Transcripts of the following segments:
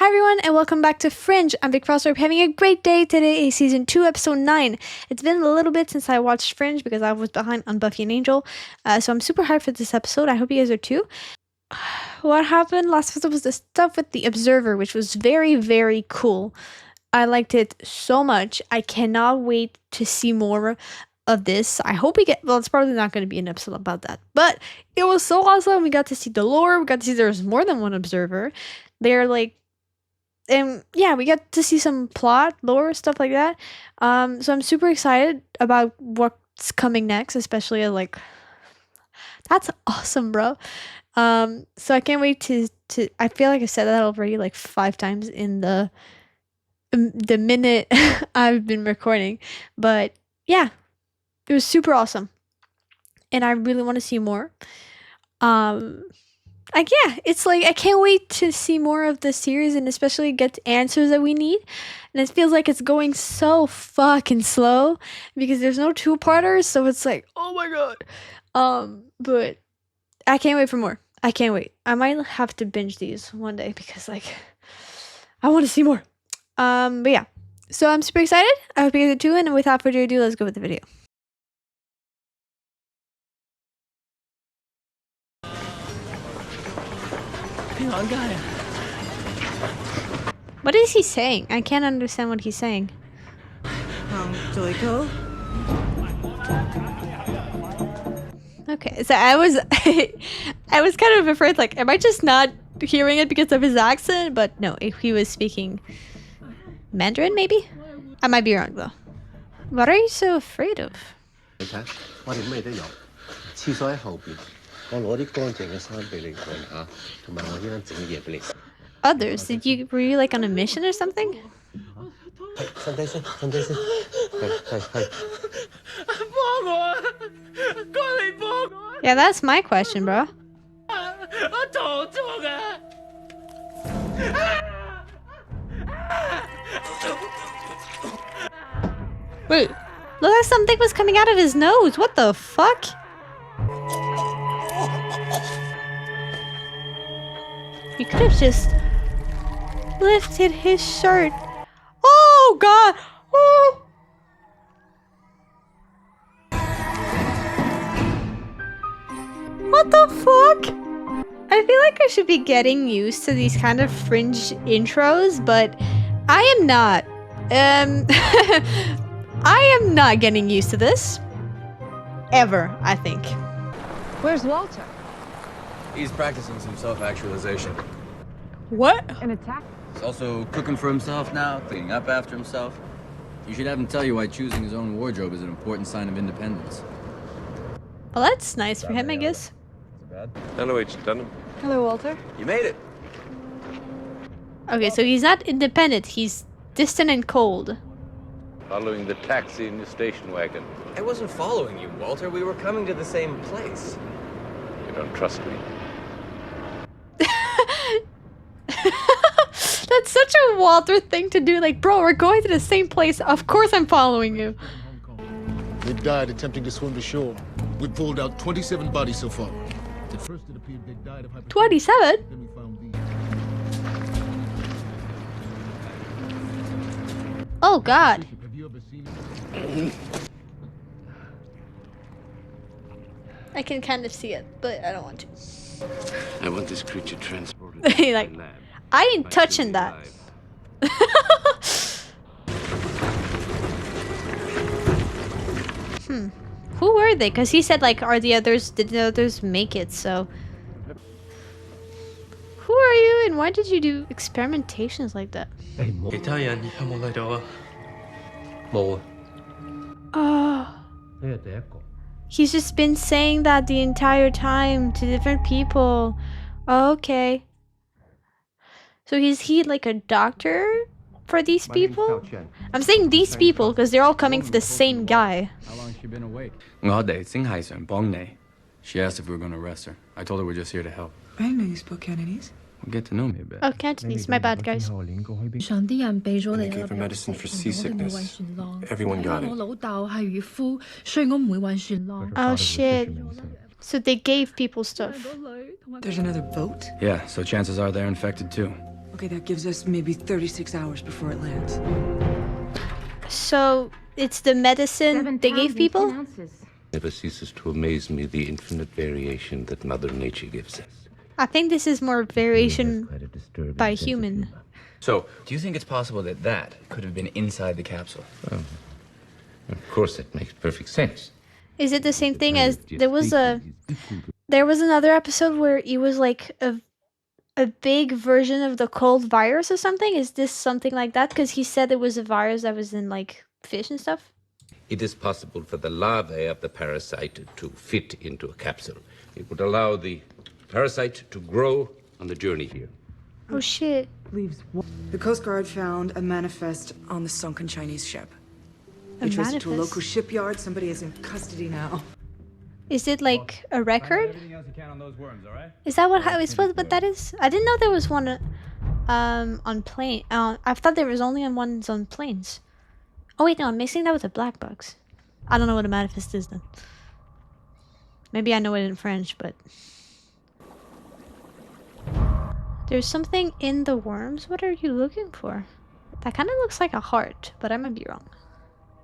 Hi everyone and welcome back to Fringe. I'm Vic Foster. Having a great day. Today is season 2 episode 9. It's been a little bit since I watched Fringe because I was behind on Buffy and Angel. So I'm super hyped for this episode. I hope you guys are too. What happened last episode was the stuff with the Observer, which was very, very cool. I liked it so much. I cannot wait to see more of this. I hope we get, well, it's probably not going to be an episode about that, but it was so awesome. We got to see the lore. We got to see there's more than one Observer. They're like, and yeah, we got to see some plot, lore, stuff like that. So I'm super excited about what's coming next, especially like, that's awesome, bro. So I can't wait to I feel like I said that already like 5 times in the minute I've been recording, but yeah, it was super awesome and I really want to see more. Like, yeah, it's like I can't wait to see more of the series and especially get answers that we need. And it feels like it's going so fucking slow because there's no 2-parters, so it's like, oh my god. But I can't wait for more. I can't wait. I might have to binge these one day because like I want to see more. But yeah. So I'm super excited. I hope you guys are too, and without further ado, let's go with the video. What is he saying? I can't understand what he's saying. Okay, so I was I was kind of afraid, like, am I just not hearing it because of his accent? But no, if he was speaking Mandarin, maybe? I might be wrong though. What are you so afraid of? Others? Were you like on a mission or something? Yeah, that's my question, bro. Wait, look like something was coming out of his nose. What the fuck? You could have just lifted his shirt. Oh god! Oh! What the fuck? I feel like I should be getting used to these kind of Fringe intros, but I am not. I am not getting used to this. Ever, I think. Where's Walter? He's practicing some self-actualization. What? An attack? He's also cooking for himself now, cleaning up after himself. You should have him tell you why choosing his own wardrobe is an important sign of independence. Well, that's nice for him, I guess. Hello, Agent Dunham. Hello, Walter. You made it! Okay, so he's not independent, he's distant and cold. Following the taxi in your station wagon. I wasn't following you, Walter. We were coming to the same place. You don't trust me. That's such a Walter thing to do. Like, bro, we're going to the same place. Of course I'm following you. They died attempting to swim to shore. We've pulled out 27 bodies so far. At first it appeared they died of hypothermia. 27? Then we found these. Oh god. Have you ever seen it? I can kind of see it, but I don't want to. I want this creature transported to like, lab. I ain't touching that. Who were they? Because he said, like, did the others make it, so... Who are you and why did you do experimentations like that? He's just been saying that the entire time to different people. Oh, okay. So is he like a doctor for these people? I'm saying these people because they're all coming to the same guy. How long has she been awake? She asked if we were going to arrest her. I told her we're just here to help. I know you spoke Cantonese. Well, get to know me a bit. Oh, Cantonese. My bad, guys. And they gave her medicine for seasickness. Everyone got it. Oh shit. So they gave people stuff. There's another boat? Yeah, so chances are they're infected too. Okay, that gives us maybe 36 hours before it lands. So it's the medicine they gave people? Never ceases to amaze me the infinite variation that Mother Nature gives us. I think this is more variation by human. So, do you think it's possible that that could have been inside the capsule? Of course, that makes perfect sense. Is it the same thing as there was another episode where it was like a big version of the cold virus or something? Is this something like that? Because he said it was a virus that was in like fish and stuff. It is possible for the larvae of the parasite to fit into a capsule. It would allow the parasite to grow on the journey here. Oh shit. The Coast Guard found a manifest on the sunken Chinese ship. A They traced it to a manifest? local shipyard. Somebody is in custody now. Is it like a record? Everything else you can on those worms, all right? Is that what that is? I didn't know there was one on plane. I thought there was only on ones on planes. Oh wait, no, I'm mixing that with the black box. I don't know what a manifest is then. Maybe I know it in French, but there's something in the worms. What are you looking for? That kind of looks like a heart, but I might be wrong.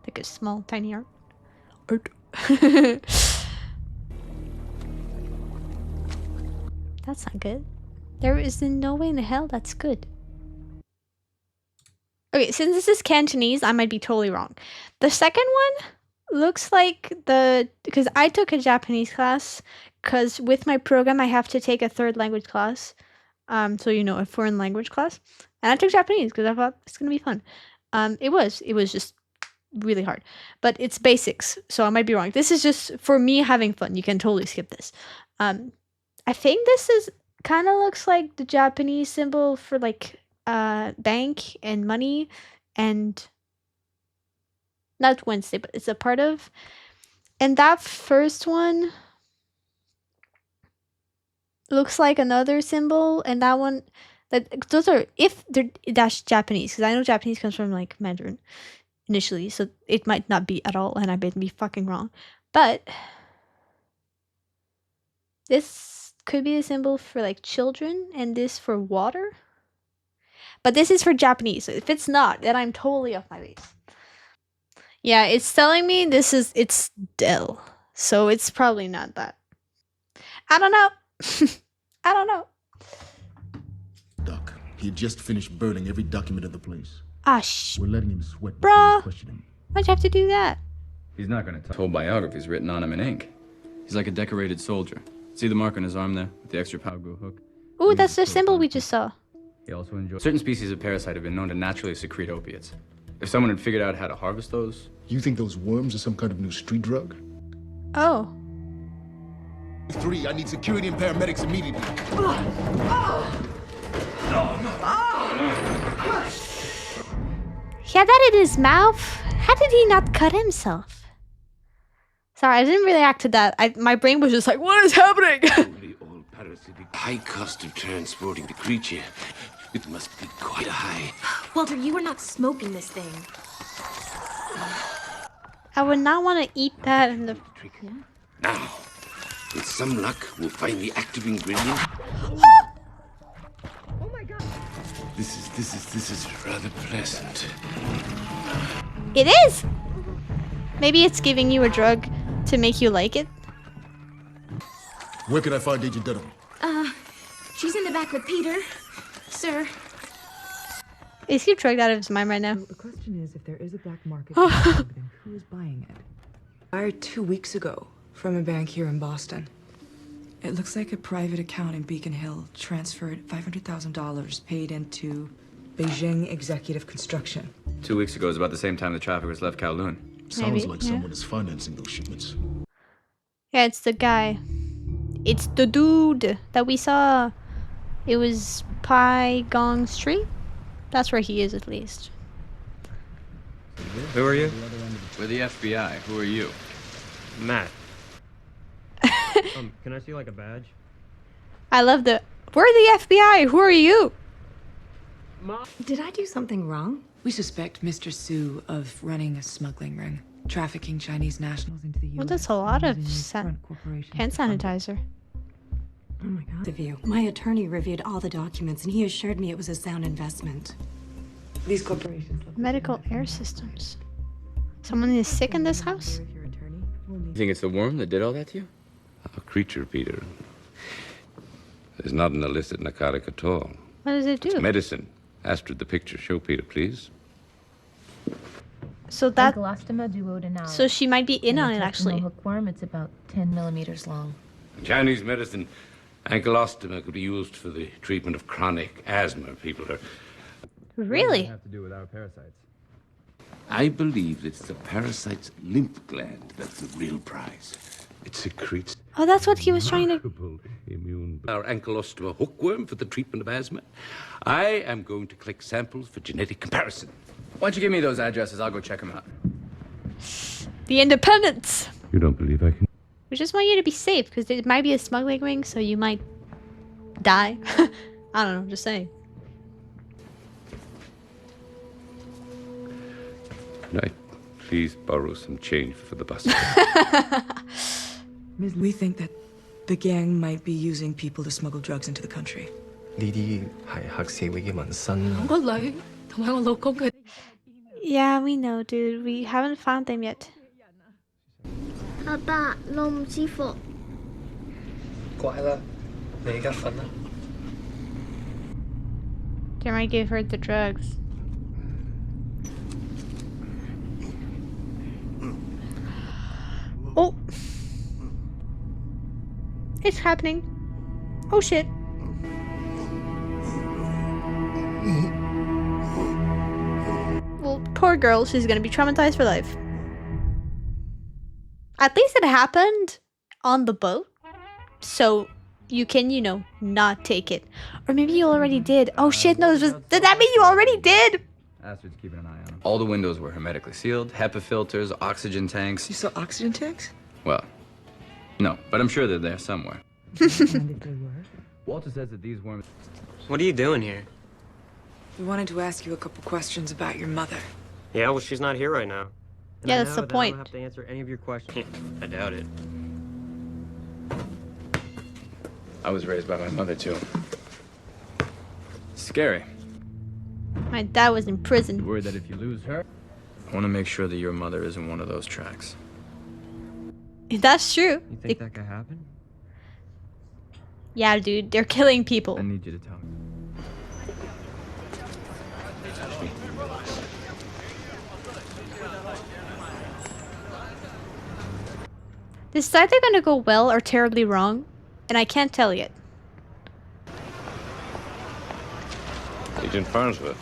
Like a small, tiny heart. That's not good. There is no way in hell that's good. Okay, since this is Cantonese, I might be totally wrong. The second one looks like because I took a Japanese class, because with my program I have to take a third language class. So you know, a foreign language class. And I took Japanese because I thought it's gonna be fun. It was just really hard. But it's basics, so I might be wrong. This is just for me having fun. You can totally skip this. I think this is kind of looks like the Japanese symbol for like bank and money, and not Wednesday, but it's a part of. And that first one looks like another symbol, and that one, that those are, if they're that's Japanese, because I know Japanese comes from like Mandarin initially, so it might not be at all, and I might be fucking wrong, but this could be a symbol for like children, and this for water. But this is for Japanese, so if it's not, then I'm totally off my base. Yeah, it's telling me it's Dell, so it's probably not that. I don't know. I don't know. Doc, he had just finished burning every document of the place. Ah, We're letting him sweat before bruh. we question him. Why'd you have to do that? He's not gonna whole biographies written on him in ink. He's like a decorated soldier. See the mark on his arm there with the extra power glue hook? Ooh, that's the symbol we just saw. He also enjoys. Certain species of parasite have been known to naturally secrete opiates. If someone had figured out how to harvest those, You think those worms are some kind of new street drug? Oh. 3, I need security and paramedics immediately. He had that in his mouth? How did he not cut himself? Sorry, I didn't react to that. My brain was just like, what is happening? Only all parasitic. High cost of transporting the creature. It must be quite high. Walter, you are not smoking this thing. I would not want to eat that in the... Now, with some luck, we'll find the active ingredient. Oh my god! This is rather pleasant. It is! Maybe it's giving you a drug to make you like it. Where can I find Agent Dunham? She's in the back with Peter. Sir. Is he drugged out of his mind right now? The question is, if there is a black market for the drug, then who is buying it? Hired 2 weeks ago from a bank here in Boston. It looks like a private account in Beacon Hill transferred $500,000 paid into Beijing Executive Construction. 2 weeks ago is about the same time the traffickers left Kowloon. Sounds Maybe, like yeah. someone is financing those shipments. Yeah, it's the guy. It's the dude that we saw. It was Pai Gong Street. That's where he is, at least. Who are you? We're the FBI. Who are you? Matt. Can I see like a badge? I love the... We're the FBI! Who are you? Did I do something wrong? We suspect Mr. Su of running a smuggling ring, trafficking Chinese nationals into the U.S. Well, that's a lot of using front corporations hand to fund it. sanitizer. Oh my god. Of you. My attorney reviewed all the documents and he assured me it was a sound investment. These corporations look Medical air systems. Someone is sick in this house? If your attorney will You need think it's the worm that did all that to you? A creature, Peter. It's not an illicit narcotic at all. What does it do? It's medicine. Astrid, the picture. Show Peter, please. So that. Ankylostoma duodenale. So she might be in on it actually. Hookworm, it's about 10 millimeters long. In Chinese medicine, ankylostoma could be used for the treatment of chronic asthma. People are. Really? Have to do with our parasites. I believe it's the parasite's lymph gland that's the real prize. It secretes Oh, that's what he was trying to. remarkable immune. Our ankylostoma hookworm for the treatment of asthma. I am going to collect samples for genetic comparison. Why don't you give me those addresses? I'll go check them out. The independence. You don't believe I can? We just want you to be safe because it might be a smuggling ring, so you might die. I don't know, just saying. Can I please borrow some change for the bus? We think that the gang might be using people to smuggle drugs into the country. 呢啲係黑社會嘅紋身啦。我個女同埋我老公佢 Yeah, we know, dude. We haven't found them yet. 阿爸，我唔舒服。乖啦，你而家瞓啦。They might give her the drugs. Oh! It's happening. Oh shit. Well, poor girl, she's gonna be traumatized for life. At least it happened on the boat. So you can, you know, not take it. Or maybe you already did. Oh shit, no, did that mean you already did? Astrid's keeping an eye on them. All the windows were hermetically sealed, HEPA filters, oxygen tanks. You saw oxygen tanks? Well, no, but I'm sure they're there somewhere. And if they were? Walter says that these worms... What are you doing here? We wanted to ask you a couple questions about your mother. Yeah, well, she's not here right now. And Yeah, I that's know the that I point. don't have to answer any of your questions. I doubt it. I was raised by my mother, too. Scary. My dad was in prison. Worried that if you lose her... I want to make sure that your mother isn't one of those tracks. If that's true. You think that could happen? Yeah, dude, they're killing people. I need you to tell me. This is either gonna go well or terribly wrong, and I can't tell yet. Agent Farnsworth.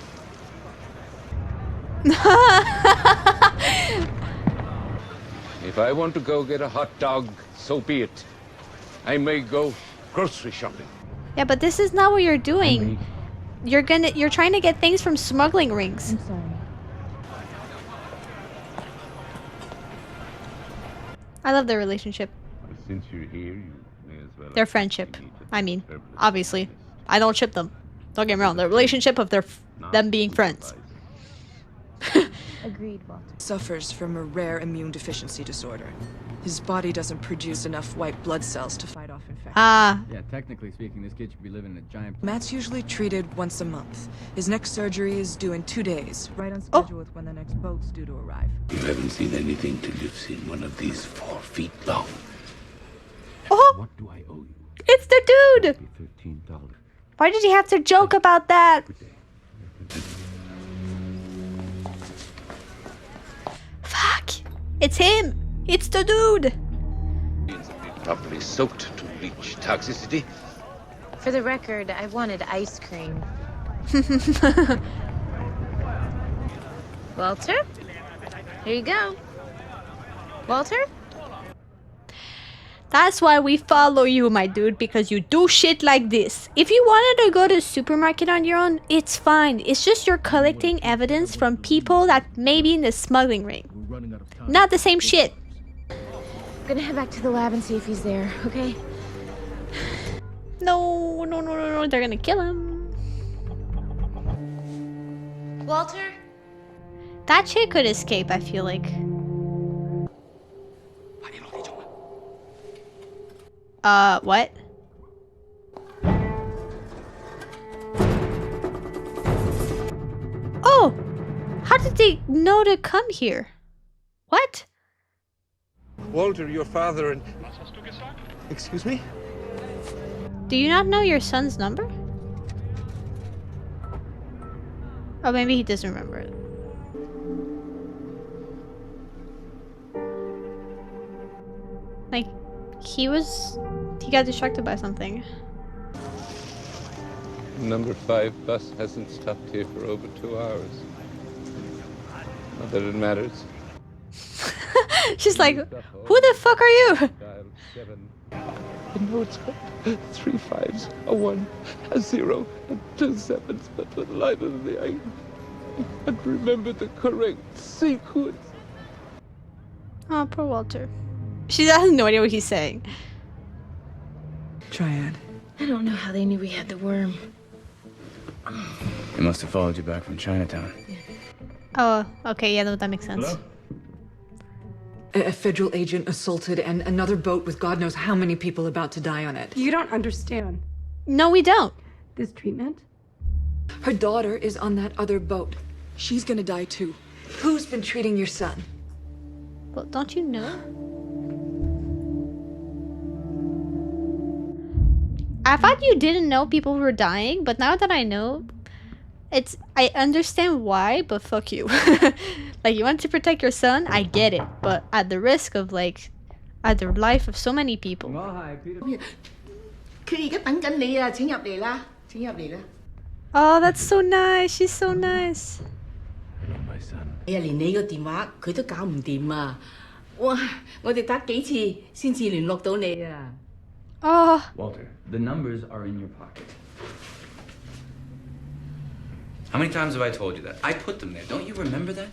If I want to go get a hot dog, so be it. I may go grocery shopping. Yeah, but this is not what you're doing. You're trying to get things from smuggling rings. I'm sorry. I love their relationship. Since you're here, you may as well. Their friendship. I mean, obviously. I don't ship them. Don't get me wrong. The relationship of them being friends. Agreed, Walter. Suffers from a rare immune deficiency disorder. His body doesn't produce enough white blood cells to fight off infection. Ah, Yeah, technically speaking, this kid should be living in a giant... Matt's usually treated once a month. His next surgery is due in 2 days, right on Oh. schedule with when the next boat's due to arrive. You haven't seen anything till you've seen one of these 4 feet long. oh, What do I owe you? it's the dude. $13. Why did he have to joke about that? Fuck. It's him. It's the dude. Properly soaked to reach toxicity. For the record, I wanted ice cream. Walter? Here you go. Walter? That's why we follow you, my dude, because you do shit like this. If you wanted to go to the supermarket on your own, it's fine. It's just you're collecting evidence from people that may be in the smuggling ring. We're running out of time. Not the same shit. I'm gonna head back to the lab and see if he's there, okay? No, no, no, no, no. They're gonna kill him. Walter? That chick could escape, I feel like. What? How did they know to come here? What? Walter, your father and... Excuse me? Do you not know your son's number? Oh, maybe he doesn't remember it. Like, he got distracted by something. Number 5 bus hasn't stopped here for over 2 hours. Not that it matters. She's like, who the fuck are you? Dial 7. I know it's got 3 5s, a 1, a 0, and 2 7s, but for the life of me, I can't remember the correct sequence. Oh, poor Walter. She has no idea what he's saying. Triad. I don't know how they knew we had the worm. They must have followed you back from Chinatown. Oh, okay, yeah, no, that makes sense. Hello? A federal agent assaulted and another boat with God knows how many people about to die on it. You don't understand. No, we don't. This treatment? Her daughter is on that other boat. She's gonna die too. Who's been treating your son? Well, don't you know? I thought you didn't know people were dying, but now that I know, I understand why, but fuck you. Like, you want to protect your son, I get it, but at the risk of, like, at the life of so many people. Oh, that's so nice. She's so nice. Hello, my son. 連你個電話佢都搞唔掂啊！哇，我哋打幾次先至聯絡到你啊！ Oh. Walter, the numbers are in your pocket. How many times have I told you that? I put them there. Don't you remember that?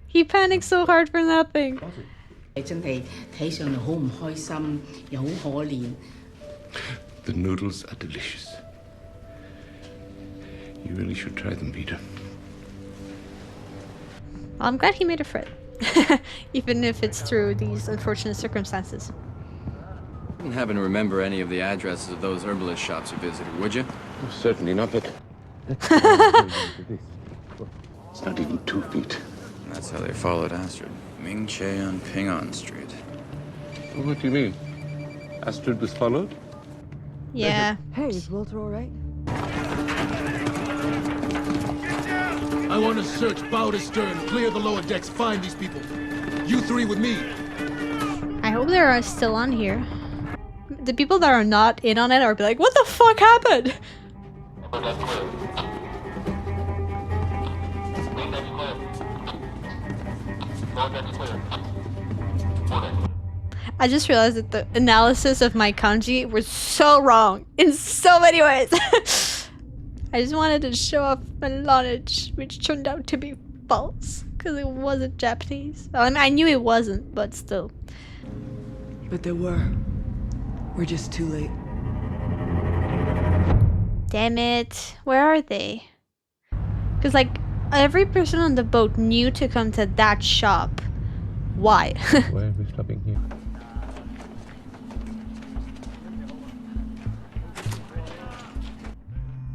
He panicked so hard for nothing. 你真係睇上嚟好唔開心，又好可憐。 The noodles are delicious. You really should try them, Peter. Well, I'm glad he made a friend. Even if it's through these unfortunate circumstances. You wouldn't happen to remember any of the addresses of those herbalist shops you visited, would you? Oh, certainly not, but... It's not even 2 feet. That's how they followed Astrid. Ming Che on Ping On Street. What do you mean? Astrid was followed? Yeah. Hey, is Walter all right? I want to search bow to stern, clear the lower decks, find these people. You 3 with me. I hope they're still on here. The people that are not in on it are be like, what the fuck happened? I just realized that the analysis of my kanji was so wrong in so many ways. I just wanted to show off my knowledge, which turned out to be false because it wasn't Japanese. I mean, I knew it wasn't, but still. But there were. We're just too late. Damn it. Where are they? Because, like, every person on the boat knew to come to that shop. Why? Why are we stopping here?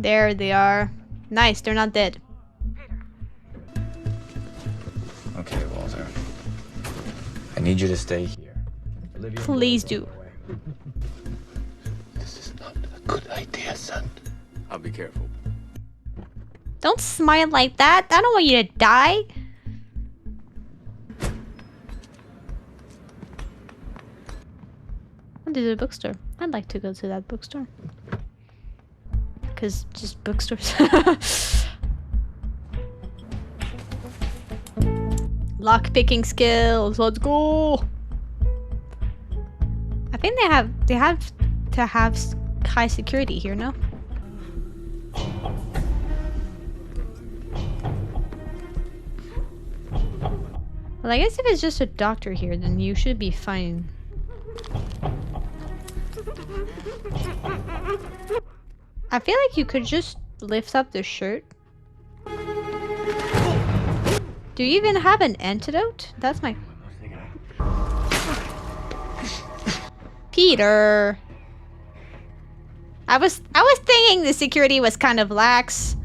There they are. Nice, they're not dead. Okay, Walter. I need you to stay here. Please do. This is not a good idea, son. I'll be careful. Don't smile like that. I don't want you to die. Oh, there's a bookstore. I'd like to go to that bookstore. Because just bookstores. Lock picking skills. Let's go. I think they have to have high security here, no? Well, I guess if it's just a doctor here, then you should be fine. I feel like you could just lift up the shirt. Do you even have an antidote? That's my... Peter! I was thinking the security was kind of lax.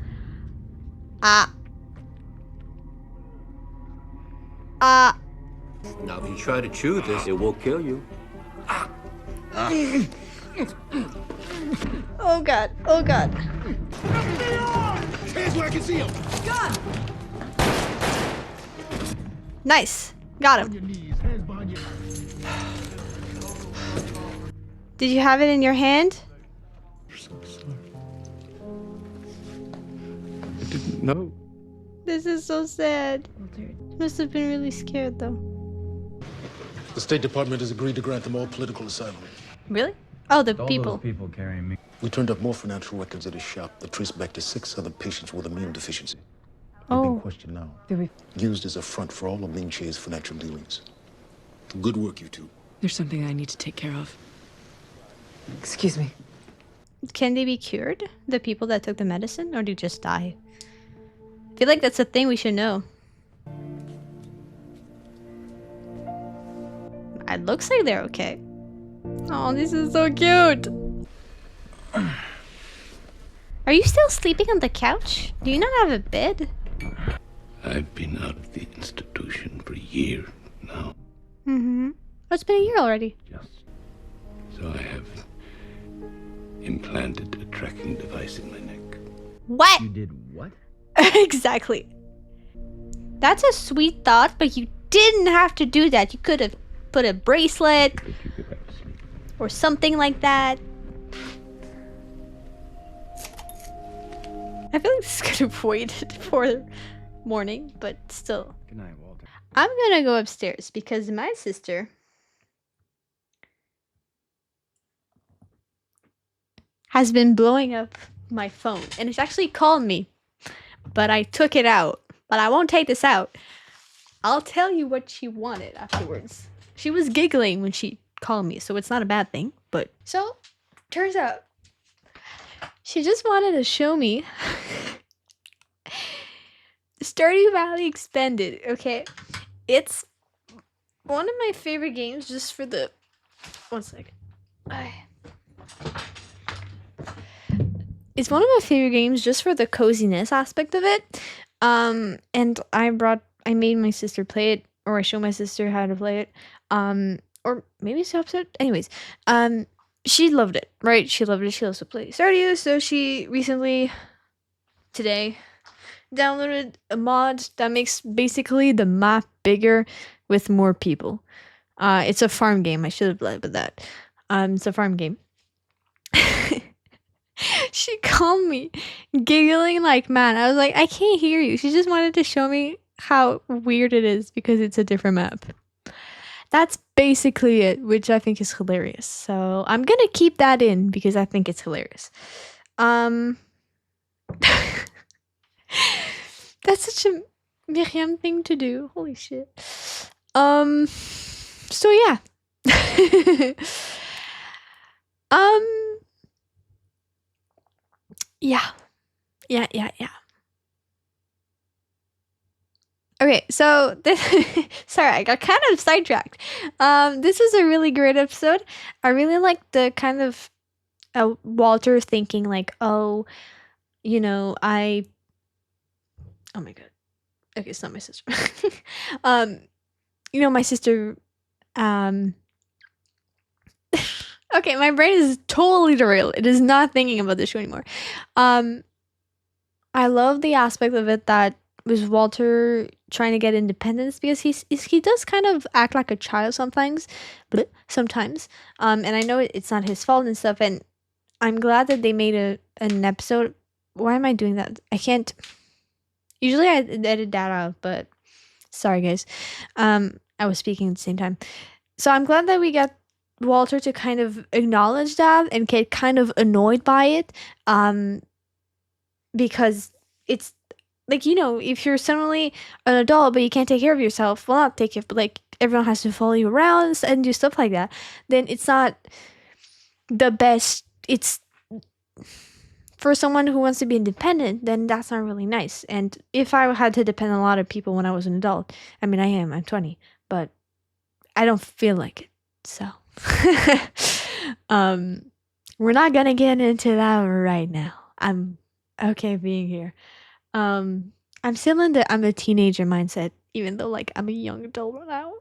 Ah. Now, if you try to chew this, it will kill you. Oh god. Oh god. Hands where I can see him. Gun! Nice. Got On him. your knees, hands behind your. Did you have it in your hand? I'm so sorry. I didn't know. This is so sad. Must have been really scared though. The State Department has agreed to grant them all political asylum. Really? Oh, the All people. those people carrying me. We turned up more financial records at his shop that trace back to 6 other patients with immune deficiency. They're being Oh. questioned now. Used as a front for all of Ling Che's financial dealings. Good work, you two. There's something I need to take care of. Excuse me. Can they be cured? The people that took the medicine? Or do you just die? I feel like that's a thing we should know. It looks like they're okay. Oh, this is so cute. Are you still sleeping on the couch? Do you not have a bed? I've been out of the institution for a year now. Mm-hmm. Oh, it's been a year already. So I have implanted a tracking device in my neck. What? You did what? Exactly. That's a sweet thought, but you didn't have to do that. You could have put a bracelet or something like that. I feel like this could have waited for morning, but still. Good night, Walter. I'm gonna go upstairs because my sister has been blowing up my phone, and it's actually called me, but I took it out. But I won't take this out. I'll tell you what she wanted afterwards. She was giggling when she called me, so it's not a bad thing. But so, turns out, she just wanted to show me Stardew Valley Expanded. Okay, it's one of my favorite games. Just for the 1 second. It's one of my favorite games just for the coziness aspect of it. And I made my sister play it, or I showed my sister how to play it. Or maybe it's the opposite. Anyways, she loved it, right? She loved it. She loves to play Stardew, so she recently, today, downloaded a mod that makes basically the map bigger with more people. It's a farm game. I should have led with that. It's a farm game. She called me giggling like mad. I was like, I can't hear you. She just wanted to show me how weird it is because it's a different map. That's basically it, which I think is hilarious. So I'm gonna keep that in because I think it's hilarious. That's such a Miriam thing to do. Holy shit. So yeah. Yeah. Okay, so this sorry, I got kind of sidetracked. This was a really great episode. I really like the kind of Walter thinking like, oh, oh my god. Okay, it's not my sister. My sister okay, my brain is totally derailed. It is not thinking about this show anymore. I love the aspect of it that was Walter trying to get independence because he does kind of act like a child sometimes. And I know it's not his fault and stuff, and I'm glad that they made an episode. Why am I doing that? I can't. Usually I edit that out, but sorry guys. I was speaking at the same time. So I'm glad that we got Walter to kind of acknowledge that and get kind of annoyed by it. Because it's like, if you're suddenly an adult but you can't take care of yourself, well, not take care, but like everyone has to follow you around and do stuff like that, then it's not the best. It's for someone who wants to be independent, then that's not really nice. And if I had to depend on a lot of people when I was an adult, I mean, I'm 20, but I don't feel like it. So we're not gonna get into that right now. I'm okay being here. I'm still in the I'm a teenager mindset, even though like I'm a young adult now.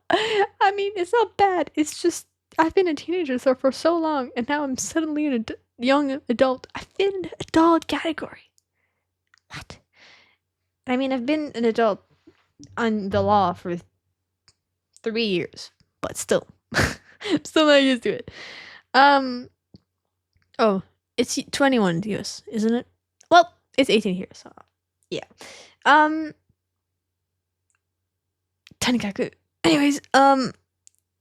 I mean, it's not bad. It's just I've been a teenager for so long, and now I'm suddenly an young adult. I fit in the adult category. What? I mean, I've been an adult on the law for 3 years, but still, I'm still not used to it. Oh, it's 21 US, isn't it? Well, it's 18 here, so yeah. Tanikaku. Anyways,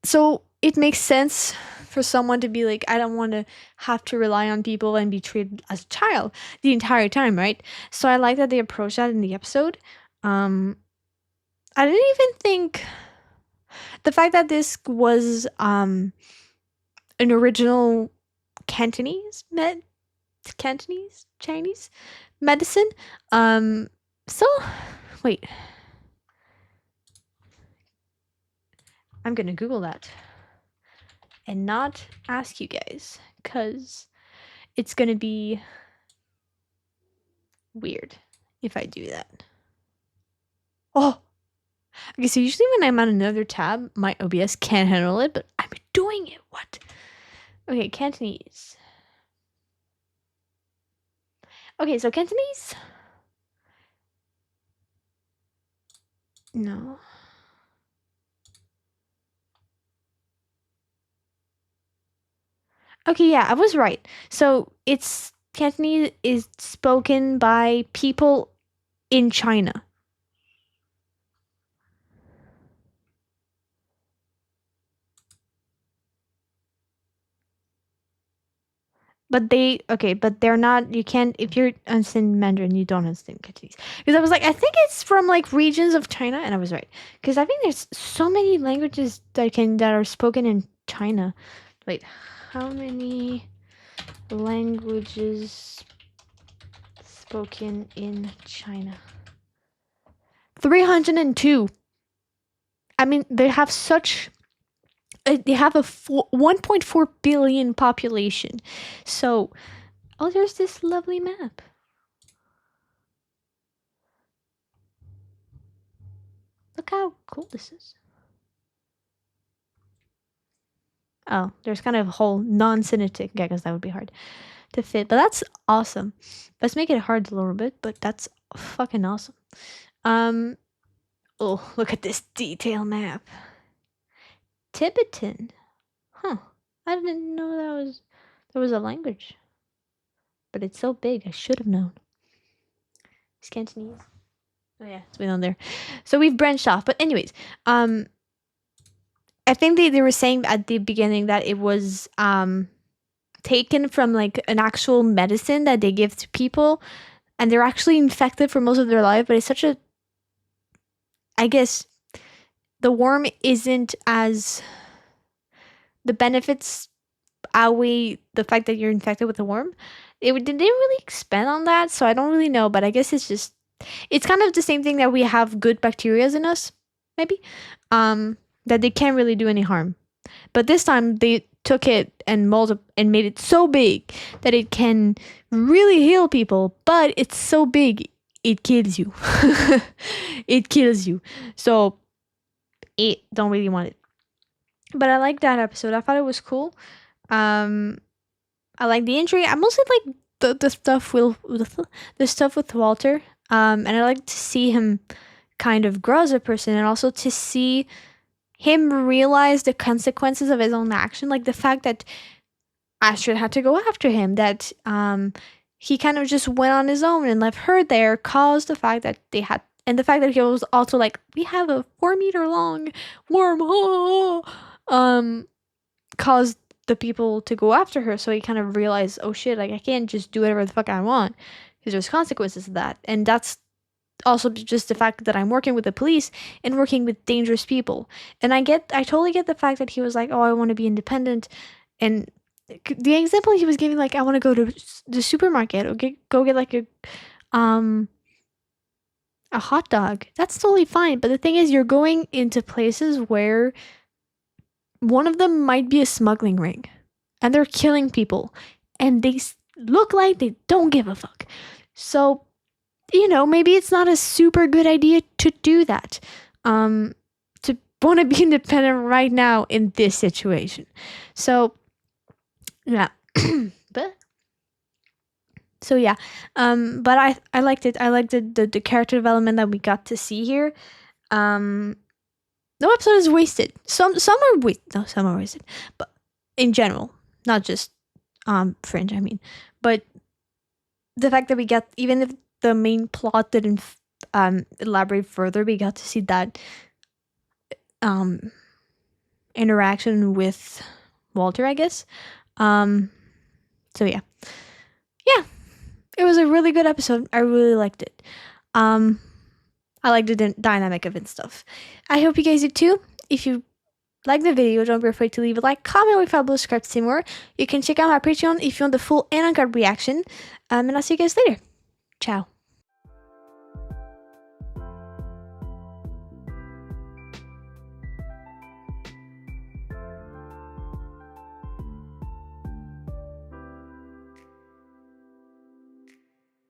so it makes sense for someone to be like, I don't want to have to rely on people and be treated as a child the entire time, right? So I like that they approach that in the episode. I didn't even think the fact that this was an original Cantonese Chinese medicine. So wait. I'm gonna Google that and not ask you guys because it's gonna be weird if I do that. Oh, okay. So usually when I'm on another tab, my OBS can't handle it, but I'm doing it. What? Okay, Cantonese. Okay, so Cantonese. No. Okay, yeah, I was right. So it's Cantonese is spoken by people in China. But they're not, you can't, if you're understand Mandarin, you don't understand Cantonese. Because I was like, I think it's from like regions of China, and I was right. Because I think there's so many languages that are spoken in China. Wait, how many languages spoken in China? 302. I mean, they have such they have a 1.4 billion population. So, oh, there's this lovely map. Look how cool this is. Oh, there's kind of a whole non-Sinitic. Yeah, because that would be hard to fit. But that's awesome. Let's make it hard a little bit, but that's fucking awesome. Oh, look at this detail map. Tibetan. Huh. I didn't know there was a language. But it's so big, I should have known. It's Cantonese. Oh yeah, it's been on there. So we've branched off. But anyways, I think they were saying at the beginning that it was taken from like an actual medicine that they give to people, and they're actually infected for most of their life. But it's such a, I guess, the worm isn't as, the benefits outweigh the fact that you're infected with the worm. They didn't really expand on that, so I don't really know. But I guess it's kind of the same thing that we have good bacteria in us, maybe, that they can't really do any harm. But this time they took it and made it so big that it can really heal people. But it's so big, it kills you. It kills you. So it don't really want it. But I like that episode. I thought it was cool. I like the injury. I mostly like the stuff with Walter. And I like to see him kind of grow as a person, and also to see him realize the consequences of his own action, like the fact that Astrid had to go after him, that he kind of just went on his own and left her there, caused the fact that they had, and the fact that he was also like, we have a 4-meter long worm, caused the people to go after her. So he kind of realized, oh shit, like I can't just do whatever the fuck I want, because there's consequences to that. And that's also just the fact that I'm working with the police and working with dangerous people. And I totally get the fact that he was like, oh, I want to be independent. And the example he was giving, like, I want to go to the supermarket or go get like a hot dog. That's totally fine. But the thing is, you're going into places where one of them might be a smuggling ring, and they're killing people, and they look like they don't give a fuck. So you know, maybe it's not a super good idea to do that. To want to be independent right now in this situation. So, yeah. but so yeah, but I liked it. I liked the character development that we got to see here. No episode is wasted. Some are some are wasted, but in general, not just Fringe. I mean, but the fact that we got, even if the main plot didn't elaborate further, we got to see that interaction with Walter, I guess. So yeah, it was a really good episode. I really liked it. I like the dynamic of it and stuff. I hope you guys do too. If you like the video, don't be afraid to leave a like, comment, or follow, subscribe to see more. You can check out my Patreon if you want the full and uncut reaction. And I'll see you guys later. Ciao.